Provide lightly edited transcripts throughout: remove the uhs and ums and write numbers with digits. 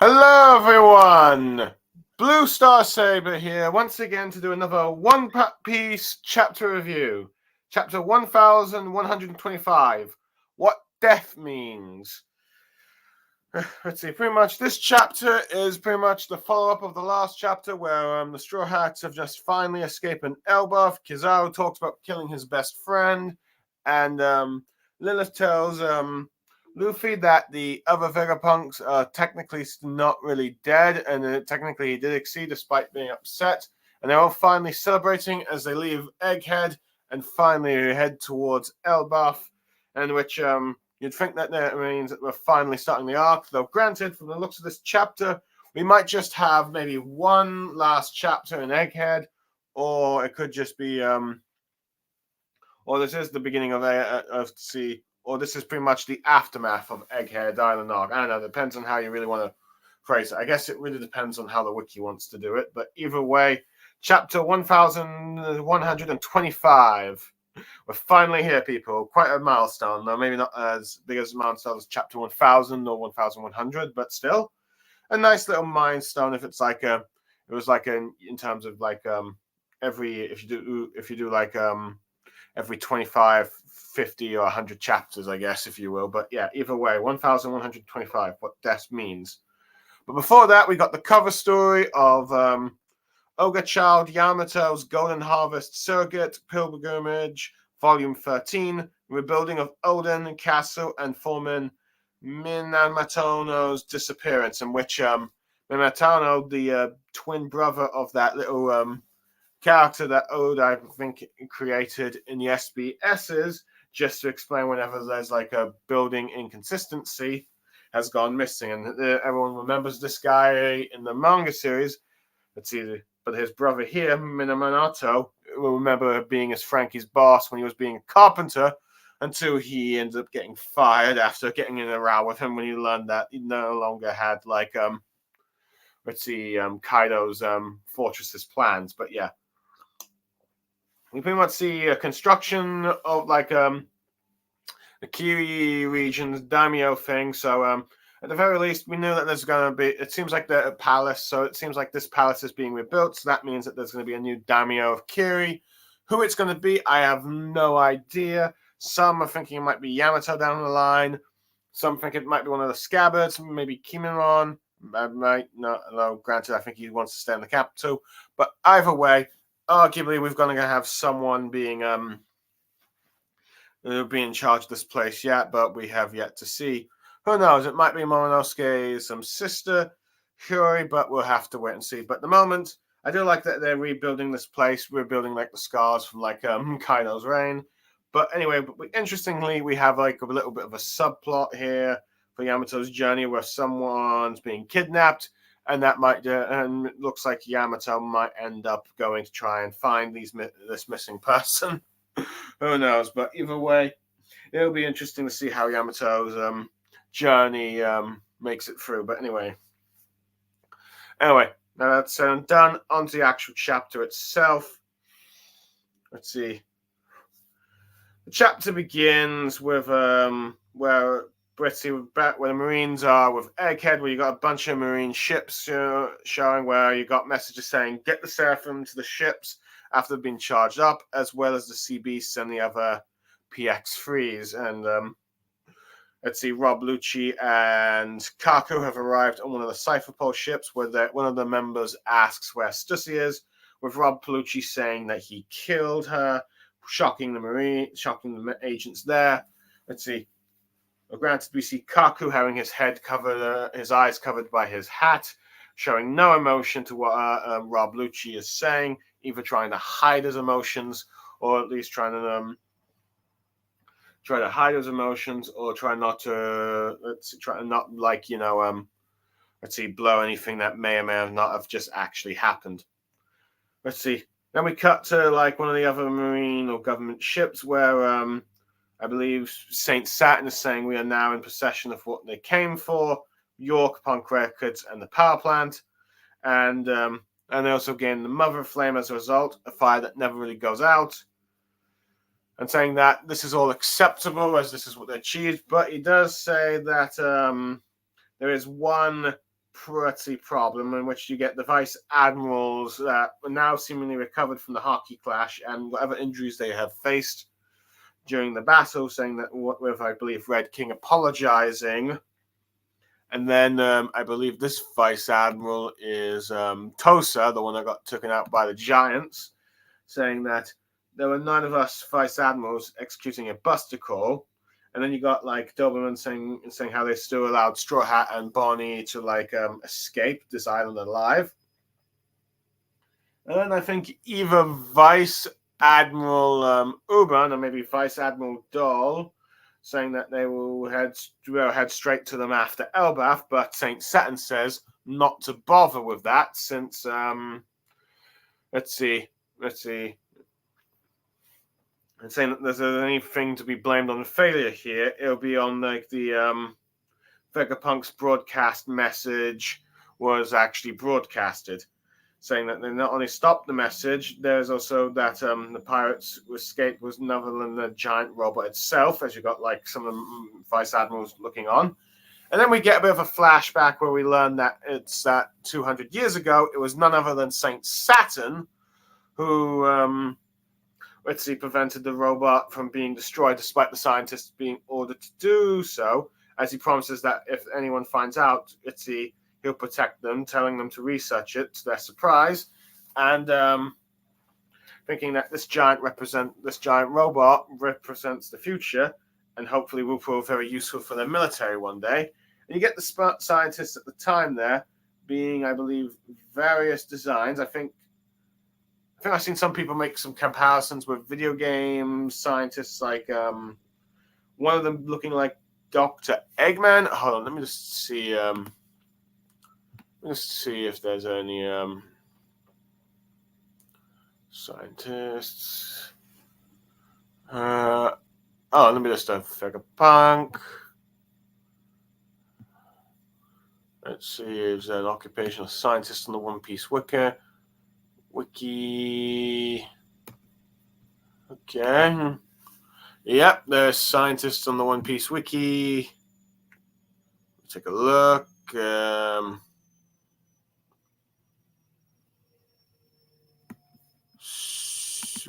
Hello everyone! Blue Star Saber here once again to do another One Piece chapter review. Chapter 1125. What Death Means. Let's see, pretty much this chapter is pretty much the follow-up of the last chapter where the Straw Hats have just finally escaped an Elbaf. Kizaru talks about killing his best friend, and Lilith tells Luffy that the other Vegapunks are technically not really dead, and technically he did exceed despite being upset. And they're all finally celebrating as they leave Egghead and finally head towards Elbaf, in which you'd think that means that we're finally starting the arc, though granted, from the looks of this chapter, we might just have maybe one last chapter in Egghead, or it could just be, or this is the beginning of or this is pretty much the aftermath of Egghead Island arc. I don't know, it depends on how you really want to phrase it. I guess it really depends on how the wiki wants to do it, but either way, chapter 1125. We're finally here, people. Quite a milestone, though maybe not as big as a milestone as chapter 1000 or 1100, but still a nice little milestone. If it's like it was like in terms of like every if you do like every 25, 50, or 100 chapters, I guess, if you will. But yeah, either way, 1125. What death means. But before that, we got the cover story of Ogre Child Yamato's Golden Harvest Surrogate Pilgrimage, Volume 13, Rebuilding of Oden Castle, and foreman Minamatono's disappearance, in which Minamatono, the twin brother of that little character that Ode, I think, created in the SBSs, just to explain whenever there's like a building inconsistency, has gone missing. And everyone remembers this guy in the manga series. Let's see, but his brother here, Minamoto, will remember being as Frankie's boss when he was being a carpenter, until he ended up getting fired after getting in a row with him when he learned that he no longer had like Kaido's fortress's plans. But yeah, we pretty much see a construction of like the Kiri region's daimyo thing. So at the very least, we know that there's going to be, it seems like the palace, so it seems like this palace is being rebuilt, so that means that there's going to be a new daimyo of Kiri. Who it's going to be, I have no idea. Some are thinking it might be Yamato down the line. Some think it might be one of the scabbards, maybe Kimeron. No, granted, I think he wants to stay in the capital. But either way, arguably, we're going to have someone being in charge of this place yet, but we have yet to see. Who knows? It might be Momonosuke's sister, Huri, but we'll have to wait and see. But at the moment, I do like that they're rebuilding this place, rebuilding like the scars from like Kaido's reign. But anyway, interestingly, we have like a little bit of a subplot here for Yamato's journey where someone's being kidnapped, and that might and it looks like Yamato might end up going to try and find this missing person. Who knows? But either way, it'll be interesting to see how Yamato's journey makes it through. But anyway, now that's done. On to the actual chapter itself. Let's see. The chapter begins with where where the Marines are with Egghead, where you got a bunch of Marine ships showing where you got messages saying get the Seraphim to the ships after they've been charged up, as well as the Sea Beasts and the other PX3s. And let's see, Rob Lucci and Kaku have arrived on one of the Cypher Pole ships, where one of the members asks where Stussy is, with Rob Lucci saying that he killed her, shocking the agents there. Let's see. Granted, we see Kaku having his eyes covered by his hat, showing no emotion to what Rob Lucci is saying, either trying to hide his emotions, or at least trying to hide his emotions, or try not to blow anything that may or may not have just actually happened. Let's see. Then we cut to like one of the other Marine or government ships where I believe Saint Saturn is saying we are now in possession of what they came for, York Punk Records and the power plant. And they also gain the Mother Flame as a result, a fire that never really goes out. And saying that this is all acceptable as this is what they achieved. But he does say that there is one pretty problem in which you get the vice admirals that are now seemingly recovered from the hockey clash and whatever injuries they have faced during the battle, saying that with, I believe, Red King apologizing. And then I believe this vice admiral is Tosa, the one that got taken out by the giants, saying that there were none of us vice admirals executing a buster call. And then you got like Doberman saying how they still allowed Straw Hat and Bonnie to like escape this island alive. And then I think either Vice Admiral Uban or maybe Vice Admiral Doll saying that they will head straight to them after Elbath, but Saint Saturn says not to bother with that since let's see. And saying that there's anything to be blamed on failure here, it'll be on like the Vegapunk's broadcast message was actually broadcasted, saying that they not only stopped the message, there's also that the pirates' escape was none other than the giant robot itself, as you got like some of the vice admirals looking on. And then we get a bit of a flashback where we learn that it's that 200 years ago, it was none other than Saint Saturn who prevented the robot from being destroyed despite the scientists being ordered to do so, as he promises that if anyone finds out, he'll protect them, telling them to research it to their surprise, and thinking that this giant robot represents the future, and hopefully will prove very useful for their military one day. And you get the scientists at the time there being, I believe, various designs. I think I've seen some people make some comparisons with video game scientists, like one of them looking like Dr. Eggman. Hold on, let me just see. Let's see if there's any scientists. Let me just Vegapunk. Let's see if there's an occupational scientist on the One Piece Wiki. Okay. Yep, there's scientists on the One Piece Wiki. Take a look.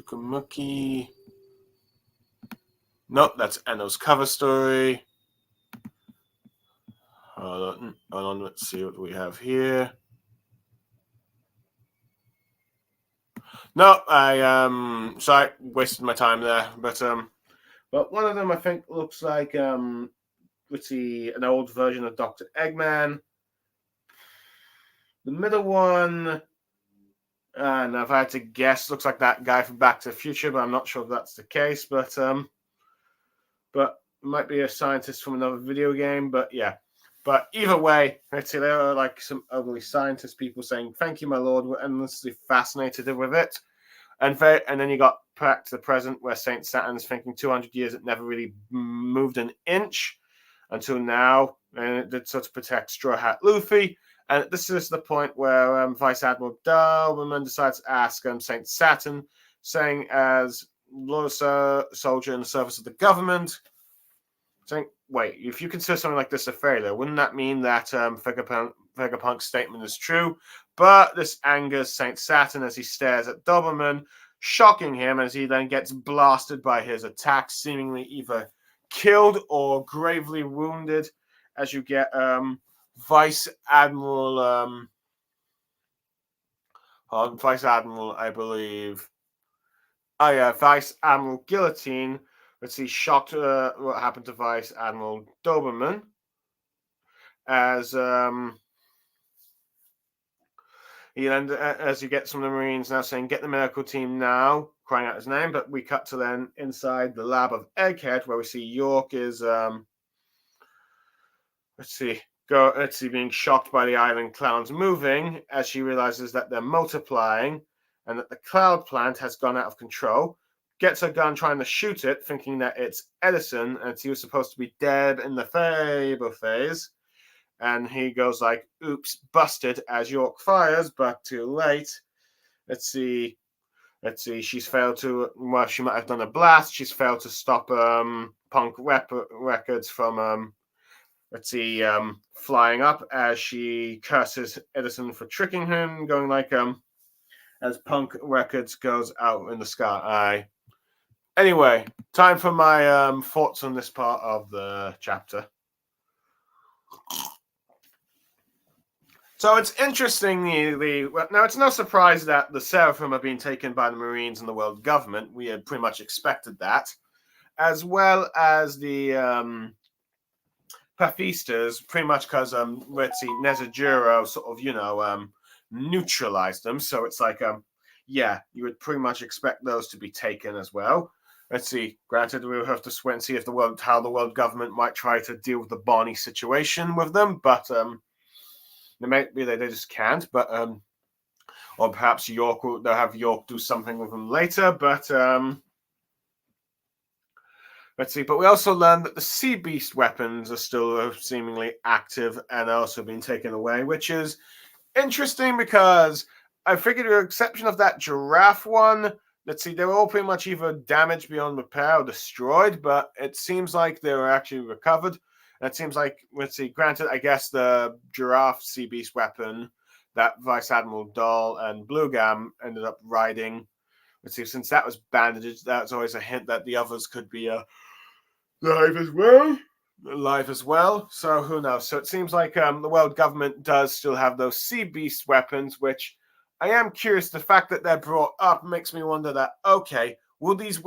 Sukamuki. Nope, that's Enno's cover story. Hold on, let's see what we have here. No, I sorry, wasted my time there. But one of them I think looks like an old version of Dr. Eggman. The middle one, and if I had to guess, looks like that guy from Back to the Future, but I'm not sure if that's the case. But it might be a scientist from another video game. But yeah. But either way, let's see, there are like some ugly scientist people saying, "Thank you, my lord, we're endlessly fascinated with it." And then you got back to the present where Saint Saturn's thinking 200 years it never really moved an inch until now, and it did so to protect Straw Hat Luffy. And this is the point where Vice Admiral Doberman decides to ask Saint Saturn, saying as loyal soldier in the service of the government, saying, wait, if you consider something like this a failure, wouldn't that mean that Vegapunk's statement is true? But this angers Saint Saturn as he stares at Doberman, shocking him as he then gets blasted by his attack, seemingly either killed or gravely wounded, as you get Vice Admiral, I believe. Oh yeah, Vice Admiral Guillotine. Let's see, shocked what happened to Vice Admiral Doberman, as as you get some of the Marines now saying, "Get the medical team now," crying out his name. But we cut to then inside the lab of Egghead, where we see York is being shocked by the island clowns moving, as she realizes that they're multiplying and that the cloud plant has gone out of control. Gets her gun trying to shoot it, thinking that it's Edison, and he was supposed to be dead in the Fable phase. And he goes like, oops, busted, as York fires, but too late. Let's see. She's failed to, well, she might have done a blast. She's failed to stop Punk Records from let's see, flying up as she curses Edison for tricking him, going like as Punk Records goes out in the sky. Anyway, time for my thoughts on this part of the chapter. So it's interesting. Now it's no surprise that the Seraphim are being taken by the Marines and the world government. We had pretty much expected that, as well as the Paphistas, pretty much because let's see, Nezajuro sort of neutralized them. So it's like yeah, you would pretty much expect those to be taken as well. Let's see. Granted, we'll have to wait and see if how the world government might try to deal with the Barney situation with them, but maybe they just can't. But or perhaps they'll have York do something with them later. But let's see. But we also learned that the Sea Beast weapons are still seemingly active and also being taken away, which is interesting because I figured, with the exception of that giraffe one, let's see, they were all pretty much either damaged beyond repair or destroyed, but it seems like they were actually recovered. And it seems like, let's see, granted, I guess the giraffe Sea Beast weapon that Vice Admiral Dahl and Bluegam ended up riding, let's see, since that was bandaged, that's always a hint that the others could be live as well. So who knows? So it seems like the world government does still have those Sea Beast weapons, which I am curious. The fact that they're brought up makes me wonder that, okay, will these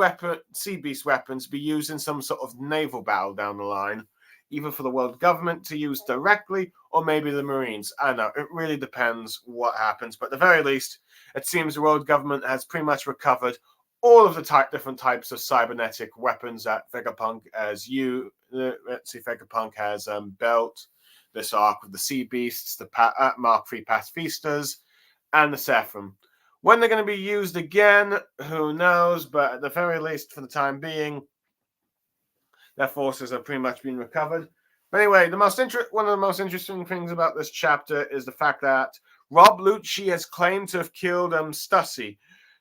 Sea Beast weapons be used in some sort of naval battle down the line, either for the world government to use directly or maybe the Marines? I don't know. It really depends what happens. But at the very least, it seems the world government has pretty much recovered all of the different types of cybernetic weapons that Vegapunk let's see, Vegapunk has built. This arc with the Sea Beasts, the Mark III Pacifistas, and the Seraphim. When they're going to be used again, who knows? But at the very least, for the time being, their forces have pretty much been recovered. But anyway, one of the most interesting things about this chapter is the fact that Rob Lucci has claimed to have killed Stussy.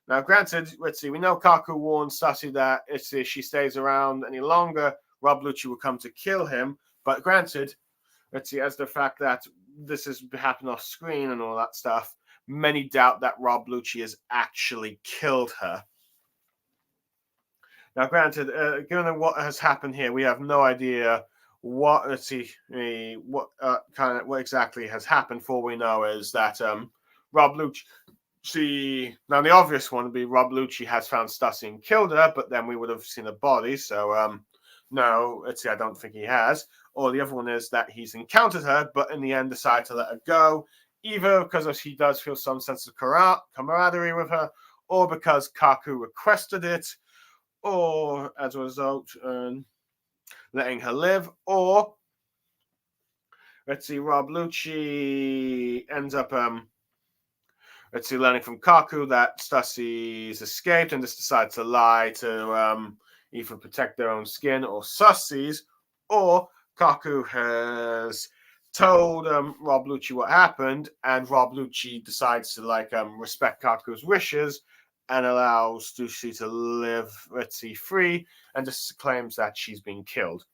Now, granted, let's see, we know Kaku warned Stussy that if she stays around any longer, Rob Lucci will come to kill him. But granted, let's see, as the fact that this has happened off screen and all that stuff, many doubt that Rob Lucci has actually killed her. Now, granted, given what has happened here, we have no idea what exactly has happened. For all we know is that Rob Lucci. Now the obvious one would be Rob Lucci has found Stussy and killed her, but then we would have seen a body. So no, let's see, I don't think he has. Or the other one is that he's encountered her, but in the end decided to let her go, either because he does feel some sense of camaraderie with her, or because Kaku requested it, or as a result, letting her live, or let's see, Rob Lucci ends up let's see, learning from Kaku that Stussy's escaped and just decided to lie to either protect their own skin or Sussy's, or Kaku has told Rob Lucci what happened, and Rob Lucci decides to respect Kaku's wishes and allows Stussy to live, let's see, free, and just claims that she's been killed.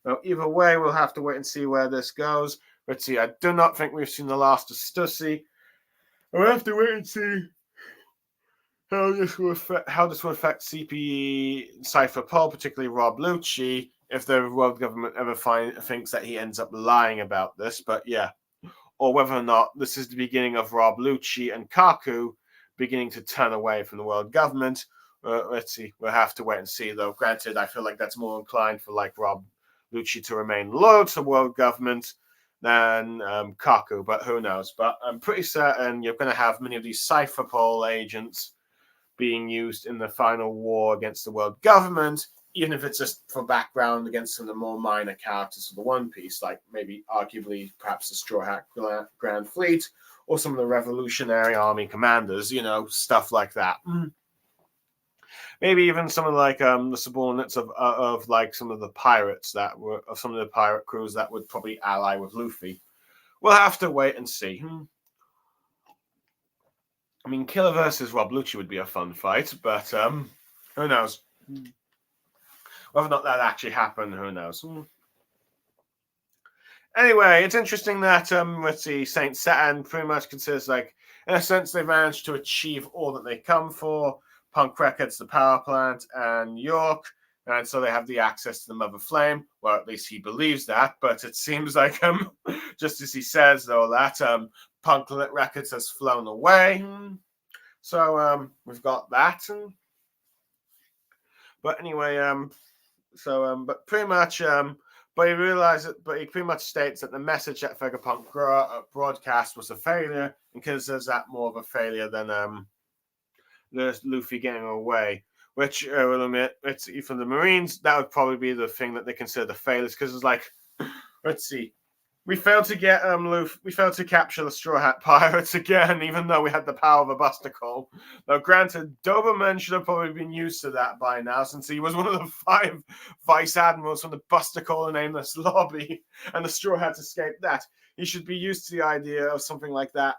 Now, either way, we'll have to wait and see where this goes. Let's see, I do not think we've seen the last of Stussy. We'll have to wait and see how this will affect CPE Cypher Pol, particularly Rob Lucci, if the world government ever thinks that he ends up lying about this. But yeah, or whether or not this is the beginning of Rob Lucci and Kaku beginning to turn away from the world government. Let's see. We'll have to wait and see, though. Granted, I feel like that's more inclined for Rob Lucci to remain loyal to world government than Kaku, but who knows? But I'm pretty certain you're going to have many of these Cypher Pol agents being used in the final war against the world government, even if it's just for background against some of the more minor characters of the One Piece, like maybe arguably perhaps the Straw Hat Grand Fleet or some of the Revolutionary Army commanders, stuff like that. Maybe even some of the subordinates of some of the pirates of some of the pirate crews that would probably ally with Luffy. We'll have to wait and see. I mean, Killer versus Rob Lucci would be a fun fight, but who knows? Whether or not that actually happened, who knows? Anyway, it's interesting that let's see, Saint Saturn pretty much considers like in a sense they've managed to achieve all that they come for. Punk Records, the power plant, and York, and so they have the access to the Mother Flame. Well, at least he believes that, but it seems like just as he says though that Punk Records has flown away. So we've got that. But anyway, but pretty much but he realizes, but he pretty much states that the message that Vegapunk broadcast was a failure, and considers that more of a failure than Luffy getting away. Which I will admit, it's from the Marines, that would probably be the thing that they consider the failures, because it's like, let's see, we failed to get Luffy, we failed to capture the Straw Hat Pirates again, even though we had the power of a Buster Call. Now, granted, Doberman should have probably been used to that by now, since he was one of the 5 vice admirals from the Buster Call and Nameless Lobby, and the Straw Hats escaped that. He should be used to the idea of something like that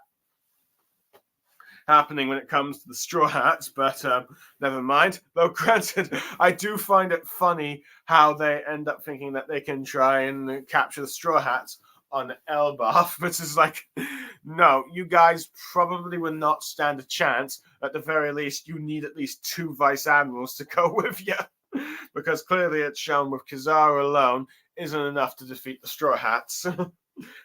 happening when it comes to the Straw Hats, but never mind. Though granted, I do find it funny how they end up thinking that they can try and capture the Straw Hats on Elbaf, which is like, no, you guys probably would not stand a chance. At the very least, you need at least 2 vice admirals to go with you, because clearly it's shown with Kizaru alone isn't enough to defeat the Straw Hats.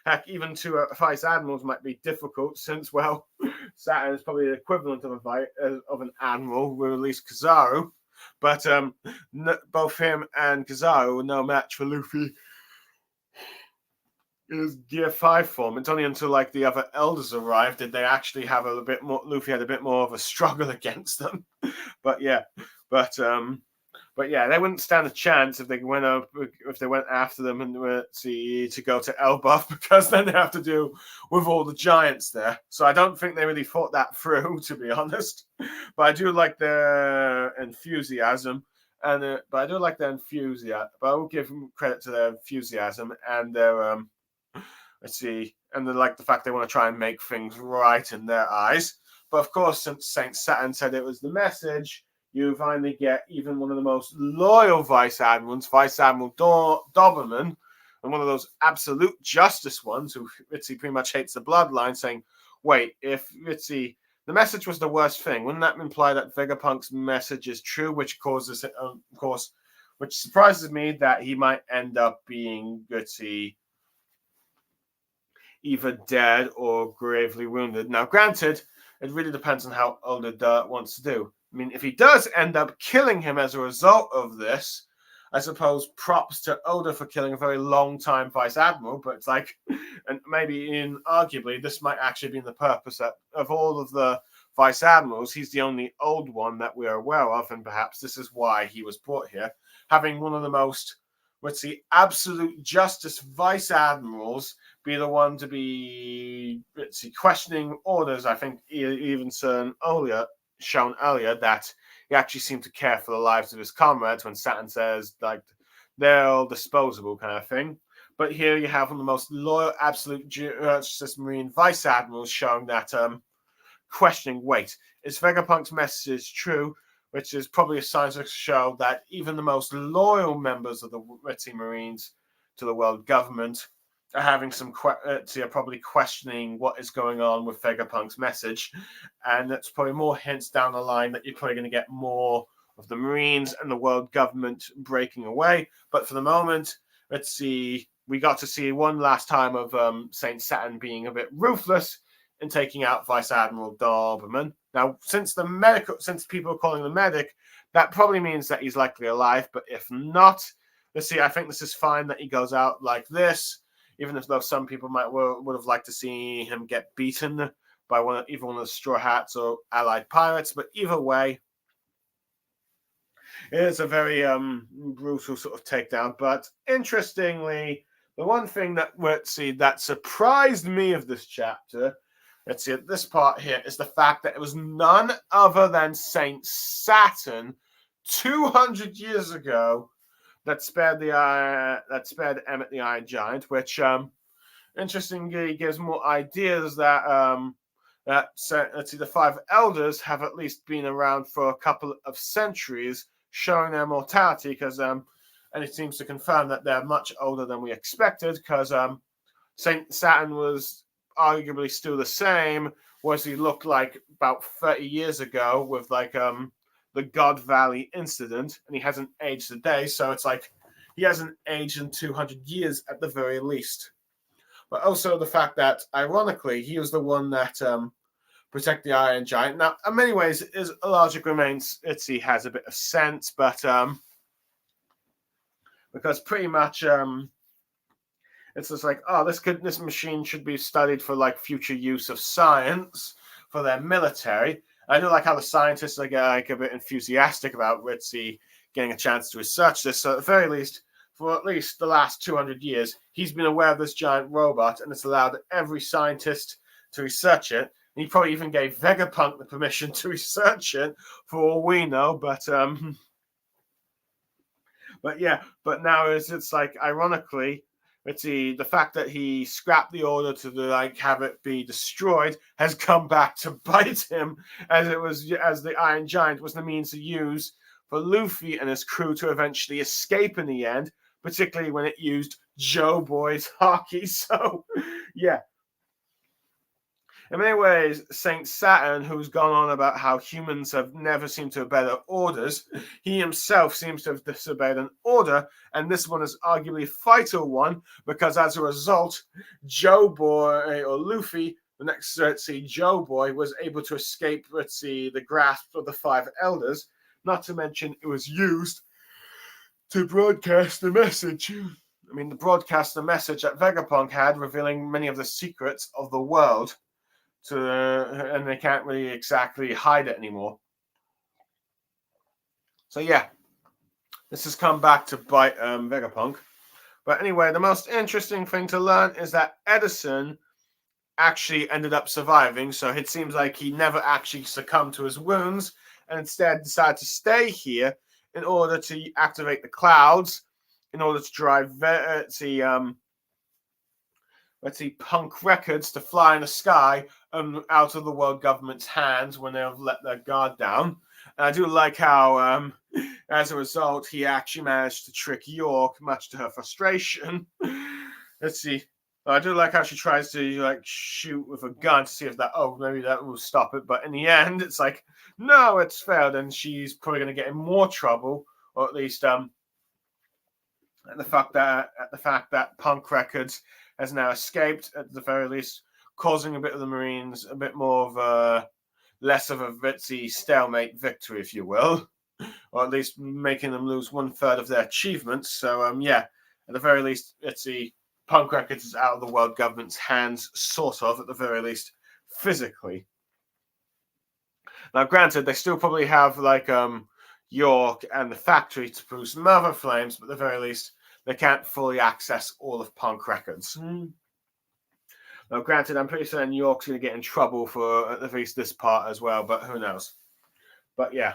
Heck, even 2 vice admirals might be difficult, since, well, Saturn is probably the equivalent of an admiral, with at least Kizaru. But both him and Kizaru were no match for Luffy in his Gear 5 form. It's only until like the other elders arrived did they actually have a bit more. Luffy had a bit more of a struggle against them. But yeah, they wouldn't stand a chance if they went after them and to go to Elbaf, because then they have to deal with all the giants there. So I don't think they really thought that through, to be honest. But I do like their enthusiasm. But I do like their enthusiasm. But I will give them credit to their enthusiasm and their and they like the fact they want to try and make things right in their eyes. But of course, since Saint Saturn said it was the message, you finally get even one of the most loyal vice admirals, Vice Admiral Doberman, and one of those absolute justice ones who Ritzy pretty much hates the bloodline, saying, wait, if Ritzy, the message was the worst thing, wouldn't that imply that Vegapunk's message is true, which causes, of course, which surprises me that he might end up being Ritzy either dead or gravely wounded. Now, granted, it really depends on how Older Dirt wants to do. I mean, if he does end up killing him as a result of this, I suppose props to Oda for killing a very long-time Vice Admiral, but it's like, and maybe arguably, this might actually be the purpose that of all of the Vice Admirals, he's the only old one that we are aware of, and perhaps this is why he was brought here, having one of the most, let's see, absolute justice Vice Admirals be the one to be, let's see, questioning orders. I think even shown earlier that he actually seemed to care for the lives of his comrades when Saturn says, like, they're all disposable kind of thing. But here you have one of the most loyal, absolute justice Marine Vice Admirals showing that questioning, wait, is Vegapunk's message true? Which is probably a sign to show that even the most loyal members of the Ritzy Marines to the world government are having some are probably questioning what is going on with Vegapunk's message, and that's probably more hints down the line that you're probably going to get more of the Marines and the world government breaking away. But for the moment, let's see, we got to see one last time of Saint Saturn being a bit ruthless in taking out Vice Admiral Doberman. Now, since people are calling the medic, that probably means that he's likely alive. But if not, let's see, I think this is fine that he goes out like this, even though some people would have liked to see him get beaten by either one of the Straw Hats or allied pirates. But either way, it is a very brutal sort of takedown. But interestingly, the one thing that surprised me of this chapter, let's see, at this part here, is the fact that it was none other than Saint Saturn 200 years ago that spared Emmett the Iron Giant, which interestingly gives more ideas that let's see, the 5 elders have at least been around for a couple of centuries, showing their mortality, because and it seems to confirm that they're much older than we expected, because Saint Saturn was arguably still the same was he looked like about 30 years ago with like the God Valley incident, and he hasn't aged a day, so it's like he hasn't aged in 200 years at the very least. But also the fact that, ironically, he was the one that protected the Iron Giant. Now, in many ways, his logic remains, he has a bit of sense, but because pretty much it's just like, oh, this machine should be studied for like future use of science for their military. I do like how the scientists are like a bit enthusiastic about Ritzy getting a chance to research this. So at the very least, for at least the last 200 years, he's been aware of this giant robot, and it's allowed every scientist to research it. And he probably even gave Vegapunk the permission to research it, for all we know. But yeah, but now it's like, ironically, the fact that he scrapped the order to like have it be destroyed has come back to bite him, as the Iron Giant was the means to use for Luffy and his crew to eventually escape in the end, particularly when it used Joe Boy's haki. So yeah. In many ways, Saint Saturn, who's gone on about how humans have never seemed to obey orders, he himself seems to have disobeyed an order, and this one is arguably a vital one, because as a result, Joe Boy, or Luffy, the next Joe Boy, was able to escape the grasp of the five elders, not to mention it was used to broadcast the message. I mean, to broadcast the message that Vegapunk had, revealing many of the secrets of the world. And they can't really exactly hide it anymore. So yeah, this has come back to bite Vegapunk. But anyway, the most interesting thing to learn is that Edison actually ended up surviving. So it seems like he never actually succumbed to his wounds, and instead decided to stay here in order to activate the clouds, in order to drive Punk Records to fly in the sky out of the world government's hands when they've let their guard down. And I do like how, as a result, he actually managed to trick York, much to her frustration. I do like how she tries to like shoot with a gun to see if maybe that will stop it. But in the end, it's like, no, it's failed, and she's probably going to get in more trouble, or at least at the fact that Punk Records has now escaped, at the very least, causing a bit of the Marines a bit more of less of a Vitzy stalemate victory, if you will, or at least making them lose 1/3 of their achievements. So yeah, at the very least, Punk Records is out of the world government's hands, sort of, at the very least, physically. Now, granted, they still probably have like York and the factory to produce Mother Flames, but at the very least, they can't fully access all of Punk Records. Now, granted, I'm pretty certain York's going to get in trouble for at least this part as well, but who knows? But yeah.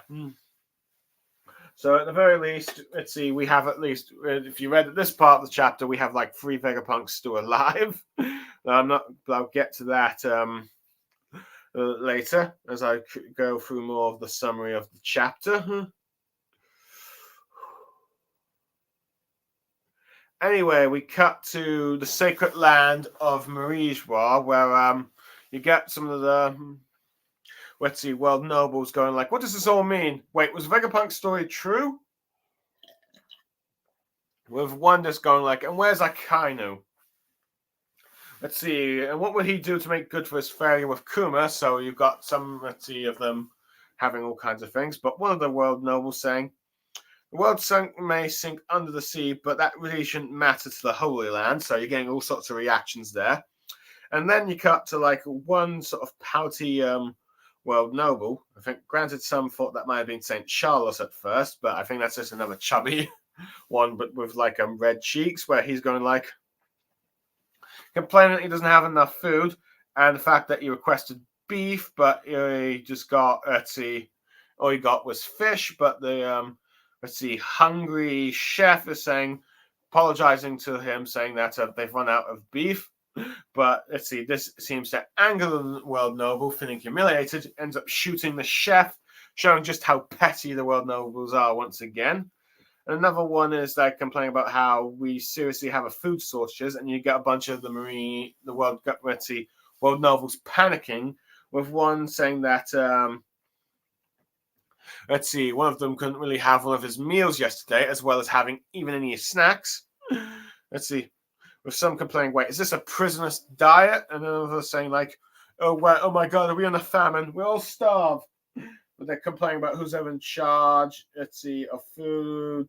So at the very least, let's see, we have at least, if you read this part of the chapter, we have like 3 Vegapunks still alive. I'll get to that later as I go through more of the summary of the chapter. Anyway, we cut to the sacred land of Marijwa, where you get some of the world nobles going like, what does this all mean? Wait, was Vegapunk's story true? With one just going like, and where's Akainu? Let's see, and what would he do to make good for his failure with Kuma? So you've got some, of them having all kinds of things, but one of the world nobles saying, the world may sink under the sea, but that really shouldn't matter to the Holy Land. So you're getting all sorts of reactions there. And then you cut to like one sort of pouty world noble. I think, granted, some thought that might have been St. Charles at first, but I think that's just another chubby one, but with like red cheeks, where he's going like, complaining that he doesn't have enough food, and the fact that he requested beef, but he just got, all he got was fish, but the hungry chef is apologizing to him, saying that they've run out of beef. But this seems to anger the world noble, feeling humiliated, ends up shooting the chef, showing just how petty the world nobles are once again. And another one is like complaining about how we seriously have a food shortages, and you get a bunch of the world novels panicking, with one saying that one of them couldn't really have one of his meals yesterday, as well as having even any snacks. Let's see, with some complaining, wait, is this a prisoner's diet? And another saying like, oh my God, are we on a famine? We're all starved. But they're complaining about who's ever in charge, of food,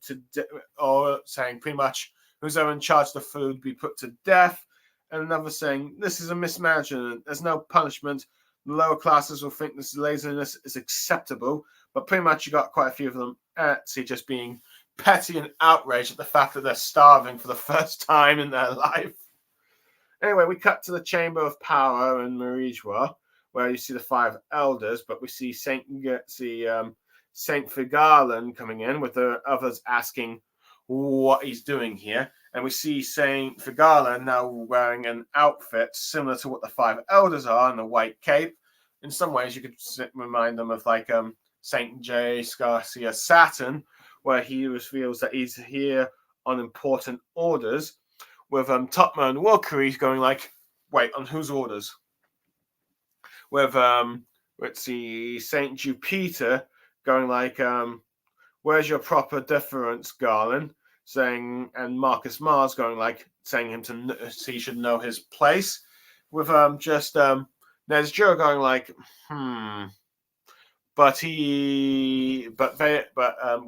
or saying pretty much who's ever in charge of the food be put to death. And another saying, this is a mismanagement, there's no punishment. The lower classes will think this laziness is acceptable, but pretty much you got quite a few of them just being petty and outraged at the fact that they're starving for the first time in their life. Anyway, we cut to the Chamber of Power in Marijwa, where you see the 5 elders, but we see Saint Figarland coming in, with the others asking what he's doing here. And we see Saint Figarland now wearing an outfit similar to what the 5 elders are, in a white cape. In some ways, you could remind them of like Saint J. Garcia Saturn, where he reveals that he's here on important orders, with Totma and Wilkery going like, wait, on whose orders? With Saint Jupiter going like, where's your proper deference, Garland? Saying, and Marcus Mars going like, saying he should know his place. With Nezjura going like, but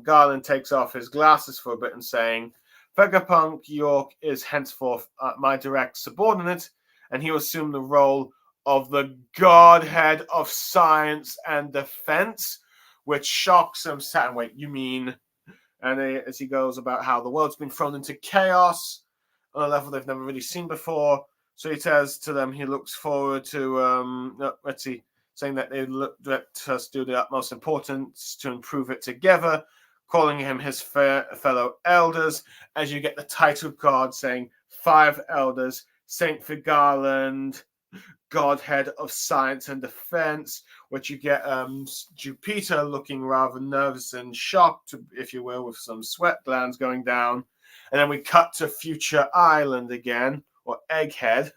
Garland takes off his glasses for a bit and saying, Vegapunk York is henceforth my direct subordinate, and he will assume the role of the Godhead of Science and Defense, which shocks him. Wait, you mean? And as he goes about how the world's been thrown into chaos on a level they've never really seen before. So he says to them he looks forward to, saying that they let us do the utmost importance to improve it together, calling him his fellow elders, as you get the title card saying 5 elders, Saint Figarland, Godhead of Science and Defense, which you get Jupiter looking rather nervous and shocked, if you will, with some sweat glands going down. And then we cut to Future Island again, or Egghead,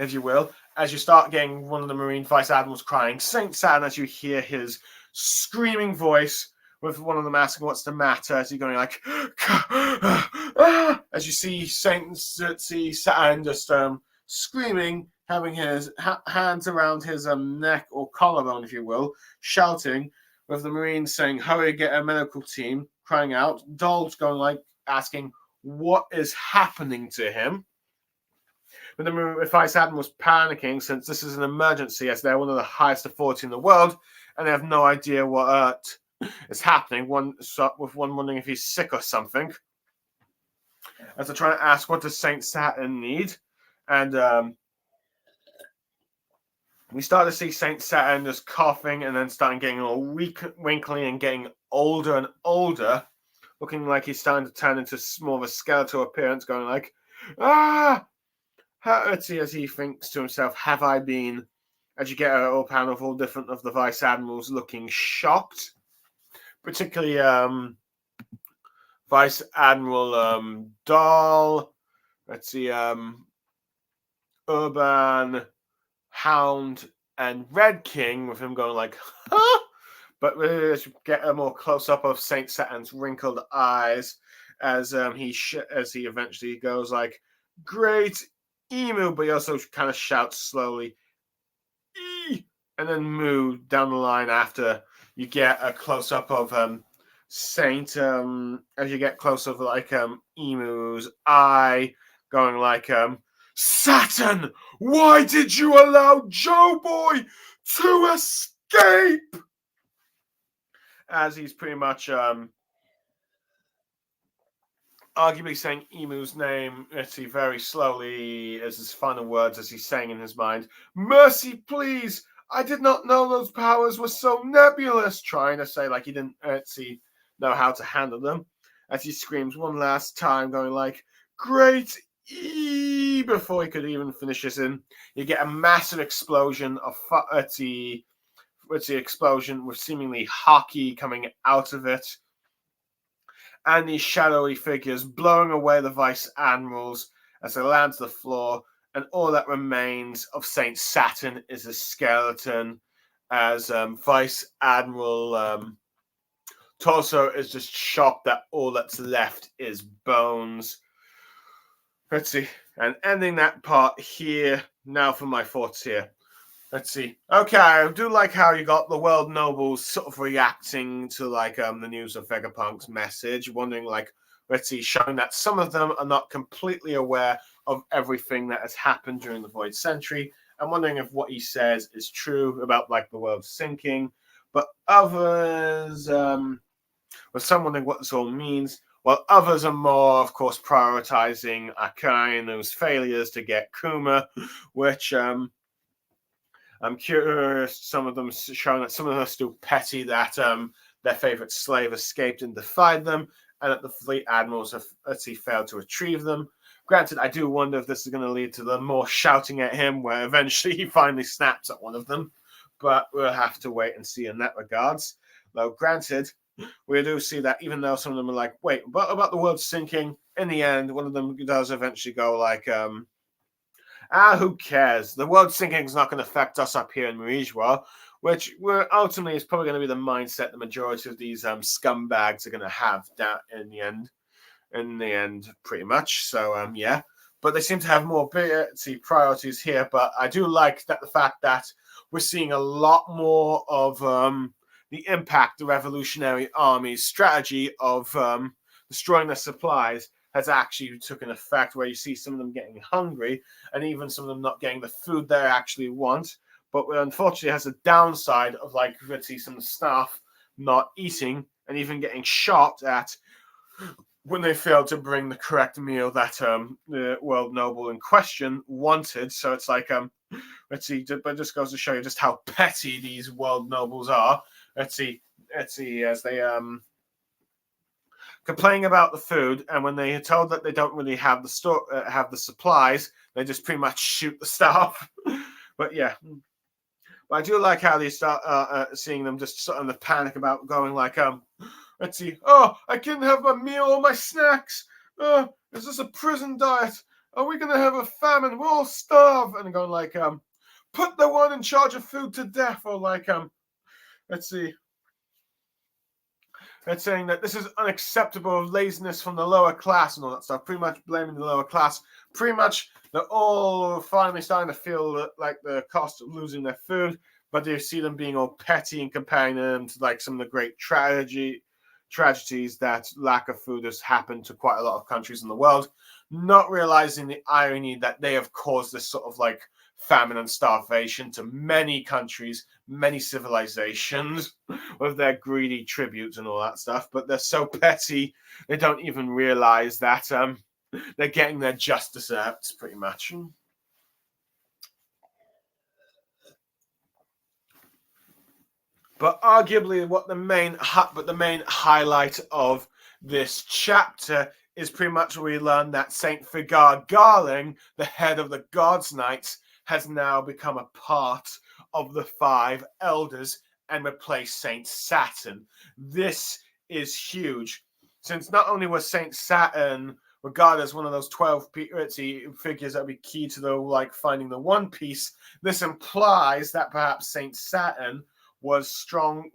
if you will, as you start getting one of the Marine Vice Admirals crying, Saint Saturn, as you hear his screaming voice, with one of them asking what's the matter, as he's going like, as you see Saint Saturn just screaming, having his hands around his neck or collarbone, if you will, shouting, with the Marines saying, hurry, get a medical team, crying out. Dol's going like, asking what is happening to him. But the Vice Admiral was panicking, since this is an emergency, as they're one of the highest authority in the world, and they have no idea what is happening. With one wondering if he's sick or something. As they're trying to ask, what does Saint Saturn need? And we start to see Saint Saturn just coughing, and then starting getting all wrinkly and getting older and older, looking like he's starting to turn into more of a skeletal appearance, going like, as he thinks to himself, have I been? As you get a panel of all different of the Vice Admirals looking shocked, particularly Vice Admiral Dahl, Urban, Hound, and Red King, with him going like, huh? But as you get a more close-up of Saint Saturn's wrinkled eyes, as he eventually goes like, great emu, but he also kind of shouts slowly, E! And then moo down the line after you get a close-up of Saint, as you get close of like emu's eye, going like, Saturn, why did you allow Joe Boy to escape? As he's pretty much arguably saying Emu's name, very slowly as his final words, as he's saying in his mind, mercy, please, I did not know those powers were so nebulous, trying to say like he didn't know how to handle them, as he screams one last time, going like, great E! Before he could even finish this in, you get a massive explosion of explosion with seemingly hockey coming out of it, and these shadowy figures blowing away the vice admirals as they land to the floor, and all that remains of Saint Saturn is a skeleton, as Vice Admiral Torso is just shocked that all that's left is bones. Let's see, and ending that part here. Now for my thoughts here. Let's see. Okay, I do like how you got the world nobles sort of reacting to like the news of Vegapunk's message, wondering like, let's see, showing that some of them are not completely aware of everything that has happened during the Void Century. I'm wondering if what he says is true about like the world sinking, but others, with some wondering what this all means, while others are more, of course, prioritizing Akaino's failures to get Kuma, which I'm curious, some of them showing that some of them are still petty that their favorite slave escaped and defied them, and that the fleet admirals have actually failed to retrieve them. Granted, I do wonder if this is going to lead to them more shouting at him, where eventually he finally snaps at one of them. But we'll have to wait and see in that regards. Though, granted, we do see that even though some of them are like, wait, what about the world sinking? In the end, one of them does eventually go like, who cares? The world sinking is not going to affect us up here in Marijwa, which ultimately is probably going to be the mindset the majority of these scumbags are going to have down in the end. In the end, pretty much. So, yeah. But they seem to have more priorities here. But I do like that the fact that we're seeing a lot more of the impact the Revolutionary Army's strategy of destroying their supplies has actually taken effect, where you see some of them getting hungry and even some of them not getting the food they actually want. But unfortunately, it has a downside of like, let's see, some staff not eating and even getting shot at when they failed to bring the correct meal that the world noble in question wanted. So it's like, let's see, but it just goes to show you just how petty these world nobles are. Let's see, as they complaining about the food, and when they are told that they don't really have have the supplies, they just pretty much shoot the staff. But yeah, but I do like how they start seeing them just sort of in the panic about going like, let's see, oh, I can't have my meal or my snacks. Is this a prison diet? Are we gonna have a famine? We'll all starve. And going like, put the one in charge of food to death, or like, let's see. They're saying that this is unacceptable of laziness from the lower class and all that stuff, pretty much blaming the lower class. Pretty much they're all finally starting to feel like the cost of losing their food, but they see them being all petty and comparing them to like some of the great tragedies that lack of food has happened to quite a lot of countries in the world, not realizing the irony that they have caused this sort of like famine and starvation to many countries, many civilizations, with their greedy tributes and all that stuff. But they're so petty, they don't even realize that they're getting their just desserts, pretty much. But arguably, the main highlight of this chapter is pretty much where we learn that Saint Figar Garling, the head of the Gods Knights, has now become a part of the five elders and replaced Saint Saturn. This is huge, since not only was Saint Saturn regarded as one of those 12 figures that would be key to the like finding the One Piece, this implies that perhaps Saint Saturn was strong.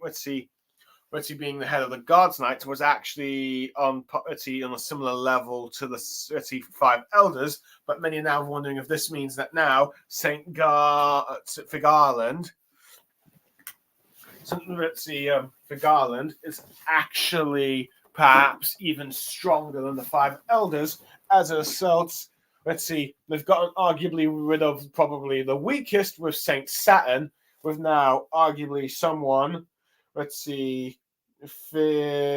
Being the head of the Gods Knights was actually on a similar level to the five elders, but many are now wondering if this means that now Saint Figarland, Figarland is actually perhaps even stronger than the five elders as a result. They've gotten arguably rid of probably the weakest with Saint Saturn, with now arguably someone.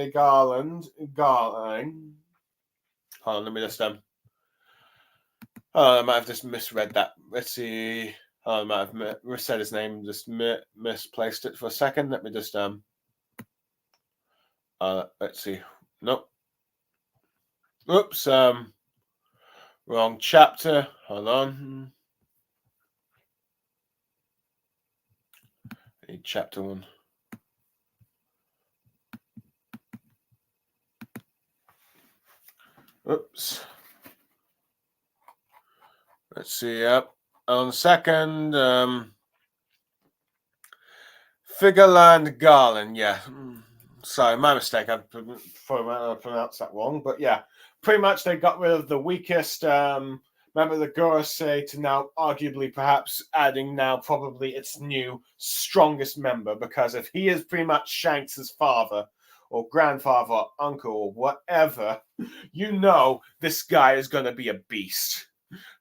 Garling. Hold on, let me just I might have just misread that. Let's see. I might have said his name, just misplaced it for a second. Let me just let's see. Nope. Oops. Wrong chapter. Hold on. Chapter 1. Oops. Let's see. Yep. On the second, Figurland Garland. Yeah. Sorry, my mistake. I pronounced that wrong. But yeah, pretty much they got rid of the weakest member of the Gorosei to now arguably perhaps adding now probably its new strongest member, because if he is pretty much Shanks' father or grandfather or uncle or whatever, you know this guy is going to be a beast.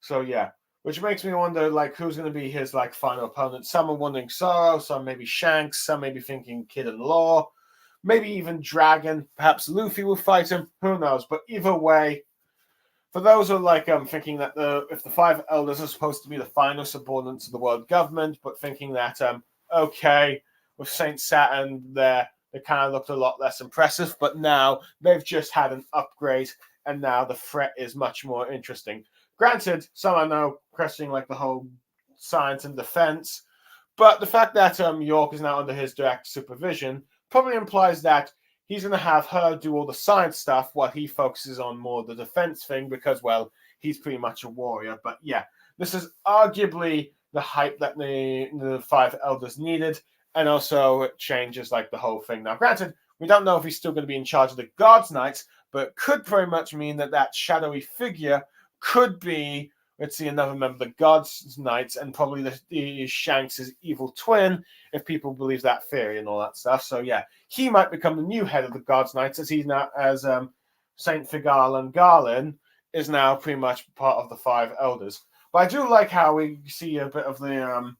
So yeah, which makes me wonder, like, who's going to be his like final opponent. Some are wondering Sorrow, some maybe Shanks, some maybe thinking Kid and Law, maybe even Dragon. Perhaps Luffy will fight him. Who knows? But either way, for those who are like thinking that if the five elders are supposed to be the final subordinates of the world government, but thinking that okay, with Saint Saturn there, they kind of looked a lot less impressive, but now they've just had an upgrade, and now the threat is much more interesting. Granted, some are now questioning like the whole science and defense, but the fact that York is now under his direct supervision probably implies that he's going to have her do all the science stuff while he focuses on more the defense thing because, well, he's pretty much a warrior. But yeah, this is arguably the hype that the five elders needed, and also it changes like the whole thing. Now, granted, we don't know if he's still going to be in charge of the Gods Knights, but it could very much mean that that shadowy figure could be, let's see, another member of the Gods Knights, and probably the Shanks' evil twin, if people believe that theory and all that stuff. So yeah, he might become the new head of the Gods Knights, as he's now as Saint Figurland Garland is now pretty much part of the five elders. But I do like how we see a bit of the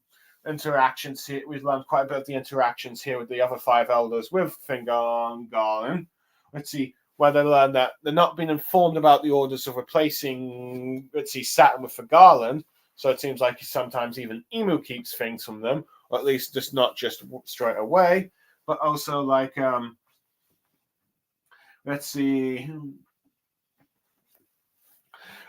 interactions here. We've learned quite a bit of the interactions here with the other five elders with Figurland Garland. Let's see, where they learn that they're not being informed about the orders of replacing, let's see, Saturn with Garland. So it seems like sometimes even Emu keeps things from them, or at least just not just straight away, but also like, let's see.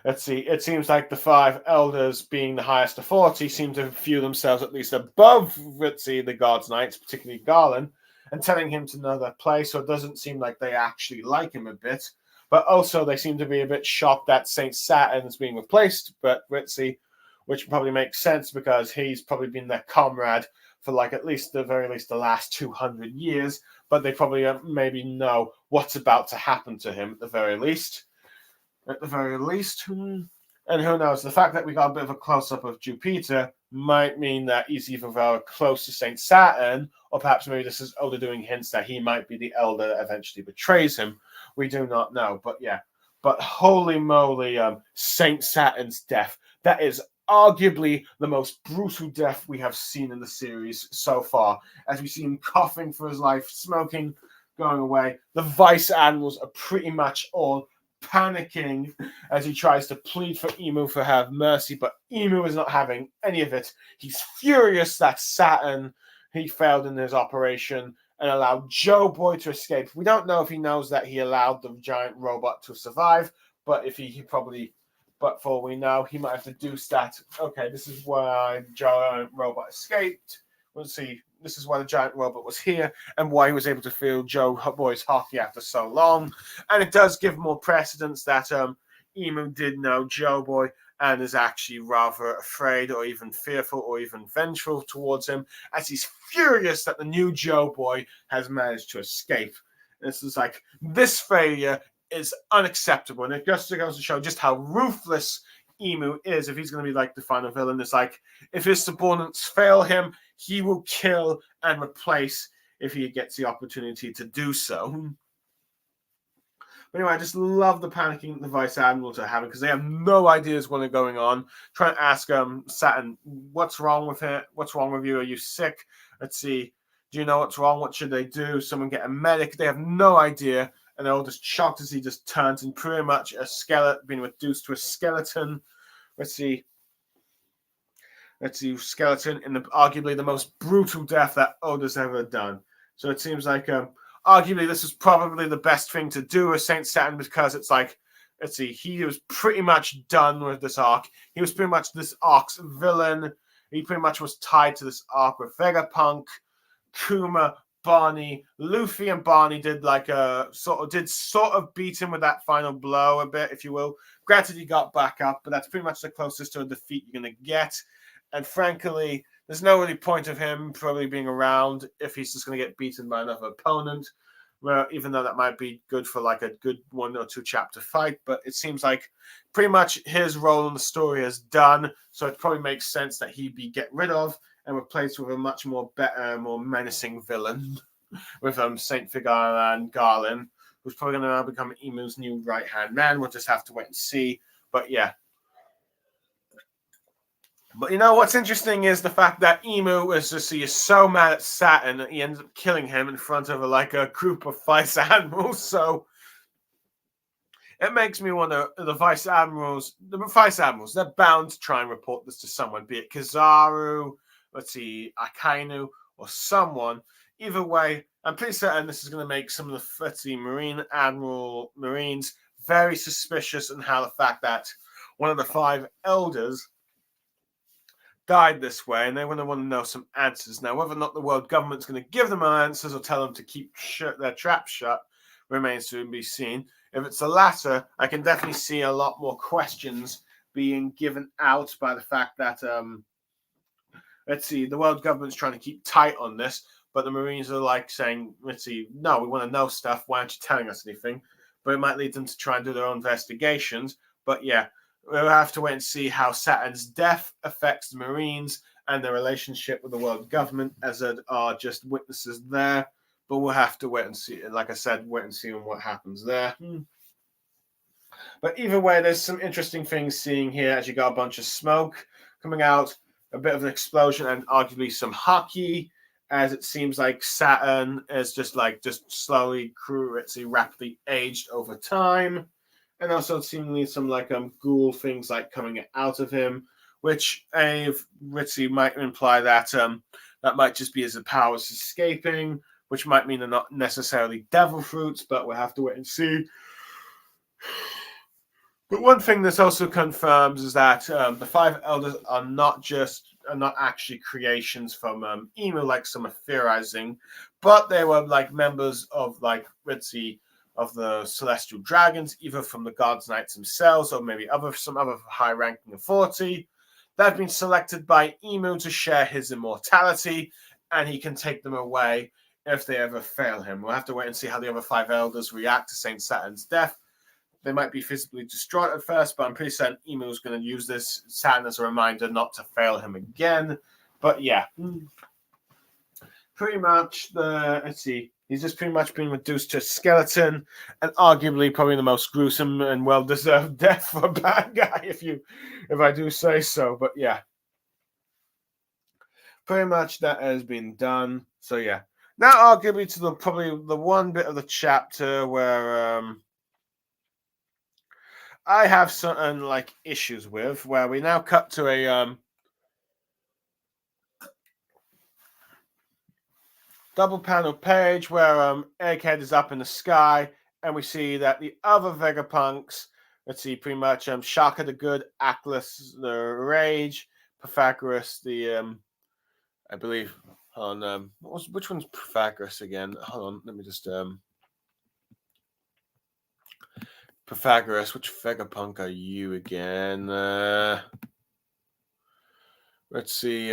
It seems like the five elders, being the highest authority, seem to view themselves at least above, let's see, the Gods Knights, particularly Garland, and telling him to another place. So it doesn't seem like they actually like him a bit. But also they seem to be a bit shocked that Saint Saturn is being replaced. But let's see, which probably makes sense because he's probably been their comrade for like at least the very least the last 200 years. But they probably maybe know what's about to happen to him at the very least. At the very least. And who knows, the fact that we got a bit of a close-up of Jupiter might mean that he's either very close to Saint Saturn, or perhaps maybe this is Oda doing hints that he might be the elder that eventually betrays him. We do not know, but yeah. But holy moly, Saint Saturn's death. That is arguably the most brutal death we have seen in the series so far, as we see him coughing for his life, smoking, going away. The vice admirals are pretty much all panicking as he tries to plead for Emu for have mercy, but Emu is not having any of it. He's furious that Saturn, he failed in his operation and allowed Joe Boy to escape. We don't know if he knows that he allowed the giant robot to survive, but if he probably, but for all we know, he might have deduced that, okay, this is why the giant robot escaped. We'll see. This is why the giant robot was here and why he was able to feel Joe Boy's hockey after so long. And it does give more precedence that Emu did know Joe Boy and is actually rather afraid or even fearful or even vengeful towards him, as he's furious that the new Joe Boy has managed to escape. This is like, this failure is unacceptable. And it just goes to show just how ruthless Emu is. If he's going to be like the final villain, it's like, if his subordinates fail him, he will kill and replace if he gets the opportunity to do so. But anyway, I just love the panicking the vice admirals are having because they have no ideas what is going on. Trying to ask Saturn, what's wrong with it? What's wrong with you? Are you sick? Let's see. Do you know what's wrong? What should they do? Someone get a medic? They have no idea. And they're all just shocked as he just turns and pretty much a skeleton, being reduced to a skeleton. Let's see, skeleton in arguably the most brutal death that Oda's ever done. So it seems like arguably this is probably the best thing to do with Saint Saturn because it's like, let's see, he was pretty much done with this arc. He was pretty much this arc's villain. He pretty much was tied to this arc with Vegapunk, Kuma, Barney, Luffy and Barney did like a sort of beat him with that final blow a bit, if you will. Granted, he got back up, but that's pretty much the closest to a defeat you're going to get. And frankly, there's no really point of him probably being around if he's just going to get beaten by another opponent. Well, even though that might be good for like a good 1 or 2 chapter fight, but it seems like pretty much his role in the story is done. So it probably makes sense that he'd be get rid of and replaced with a much more better, more menacing villain with Saint Figaro and Garland, who's probably going to now become Emu's new right-hand man. We'll just have to wait and see. But yeah. But you know what's interesting is the fact that Emu is so mad at Saturn that he ends up killing him in front of a group of vice admirals. So it makes me wonder, the vice admirals, they're bound to try and report this to someone, be it Kizaru, Akainu, or someone. Either way, I'm pretty certain this is going to make some of the Marines very suspicious, and how the fact that one of the 5 elders died this way, and they're going to want to know some answers. Now, whether or not the world government's going to give them answers or tell them to keep their traps shut remains to be seen. If it's the latter, I can definitely see a lot more questions being given out by the fact that, the world government's trying to keep tight on this, but the Marines are saying, no, we want to know stuff. Why aren't you telling us anything? But it might lead them to try and do their own investigations. But yeah, we'll have to wait and see how Saturn's death affects the Marines and their relationship with the world government, as it are just witnesses there. But we'll have to wait and see. Like I said, wait and see what happens there. But either way, there's some interesting things seeing here as you got a bunch of smoke coming out, a bit of an explosion, and arguably some hockey, as it seems like Saturn is just slowly, rapidly aged over time. And also seemingly some ghoul things coming out of him, which might imply that that might just be his powers escaping, which might mean they're not necessarily devil fruits, but we'll have to wait and see. But one thing this also confirms is that the 5 elders are not actually creations from Emu, like some are theorizing, but they were members of of the celestial dragons, either from the gods knights themselves or maybe some other high-ranking authority. They've been selected by Emu to share his immortality, and he can take them away if they ever fail him. We'll have to wait and see how the other 5 elders react to Saint Saturn's death. They might be physically distraught at first, but I'm pretty certain Emu is going to use this Saturn as a reminder not to fail him again. But yeah, pretty much he's just pretty much been reduced to a skeleton, and arguably probably the most gruesome and well-deserved death for a bad guy, if I do say so. But yeah, pretty much that has been done. So yeah, now arguably to probably the one bit of the chapter where I have certain issues with, where we now cut to a double panel page where Egghead is up in the sky, and we see that the other Vegapunks, pretty much Shaka the Good, Atlas the Rage, Pythagoras the I believe which one's Pythagoras again? Hold on, let me just Pythagoras, which Vegapunk are you again? Let's see.